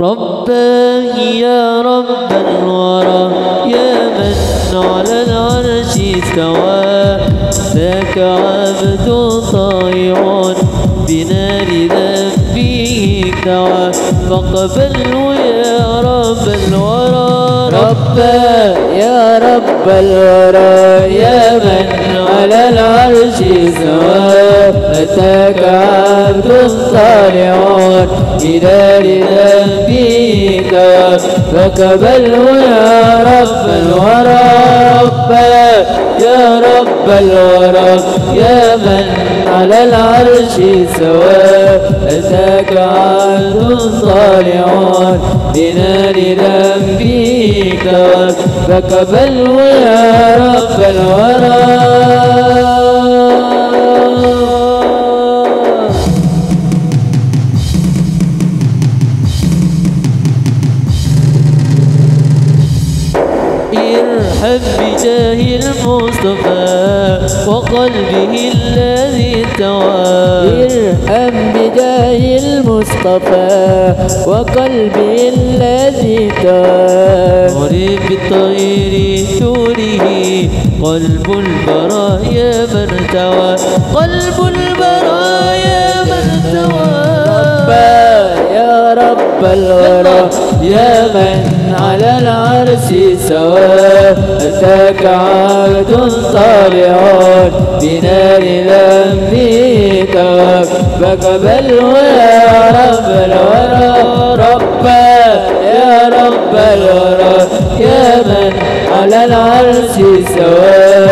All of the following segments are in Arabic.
رباه يا رب الورى يا من على العرش استوى ذاك عبد طائع بنار ذنبه اكتوى فاقبله يا رب الورى رباه يا رب الورى يا من على العرش استوى أتاك عبد صالح بنار ذنبه اكتوى فاقبله يا رب الورى رباه يا رب الورى يا من على العرش سوى أتاك عبد صالح بنار ذنبه اكتوى فاقبله يا رب الورى ارحم بجاه المصطفى وقلبه الذي توى ارحم بجاه المصطفى وقلبه الذي توى غريب بالطير شوره قلب البرايا من توى قلب البرايا من توى يا رب الورى يا من على العرش سوى أتاك عبد صالح بنار ذنبه توى فاقبله يا رب الورى رباه يا رب الورى يا من على العرش سوى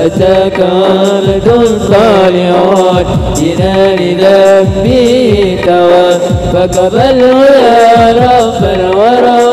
أتاك عبد صالح بنار ذنبه توى فاقبله يا رب الورى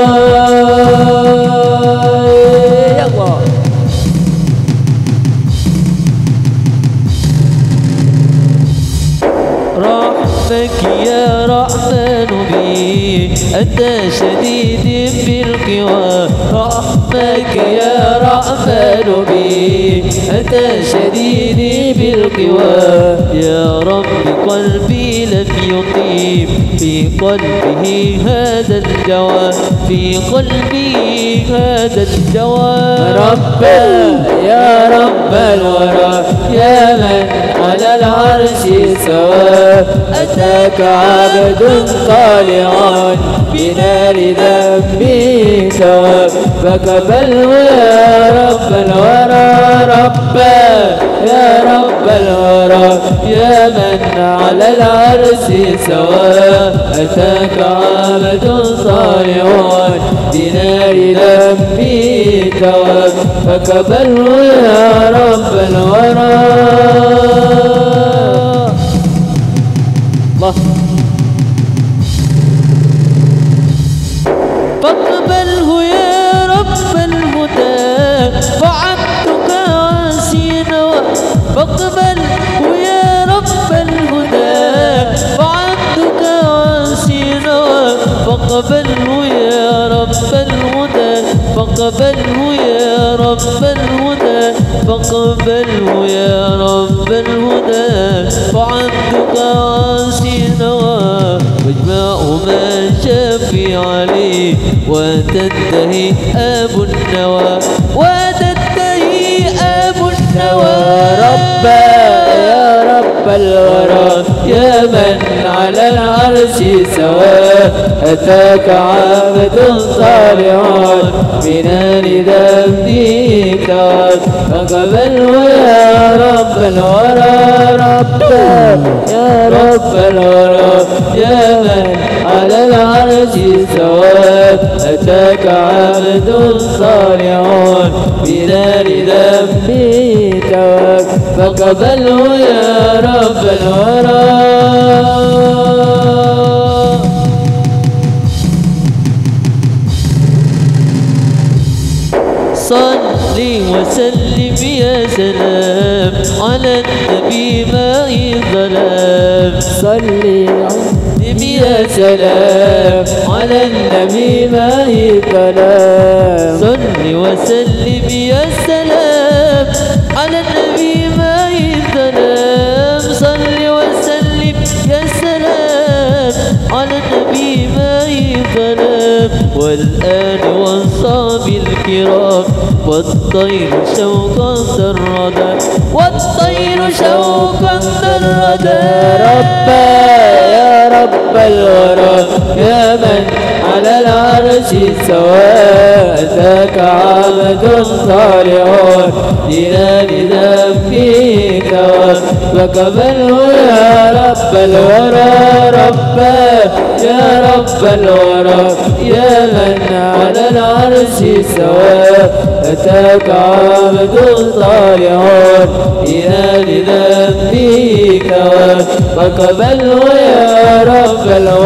رحمك يا رحمن بي أنت شديد بالقوى رحمك يا رحمن بي أنت شديد بالقوى يا رب قلبي لم يطيب في قلبه هذا الجوى في قلبي هذا الجوى رباه يا رب الورى يا من على العرش سوى أتاك عبد صالح بنار ذنبه سوى فاقبله يا رب الورى رباه يا رب الورى يا من على العرش سوى أتاك عبد صالح بنار ذنبه سوى فاقبله يا رب الورى فاقبله يا رب الهدى فعبدك عاصي نوى فاقبله يا رب الهدى فعبدك عاصي نوى فاقبله يا رب الهدى فاقبله يا رب الهدى فاقبله يا رب الهدى فعبدك عاصي نوى واجمع ما شافي عليه وتنتهي أب النوى وتنتهي أب النوى رباه يا رب الورى يا من على العرش سوى أتاك عبد صالح بنار ذنبه توى فاقبله يا رب الورى رباه يا رب الورى يا من على العرش سوى أتاك عبد صالح بنار ذنبه توى فاقبله يا رب الورى صلي وسلم يا سلام على النبي ما ظلام صلي يا سلام على النبي ما كلام صلي وسلم يا سلام على النبي ما ظلام صلي وسلم يا سلام على النبي ما ظلام والآل والصحب الكرام والطير شوقا دردا والطير شوقا دردا يا رب الورى يا من على العرش سواء ذاك عبد صالح لنال ذنبك فقبله يا رب الورى يا رب الورى يا من على العرش سواء أتاك عبد صالح لنال ذنبك فقبله يا رب الورى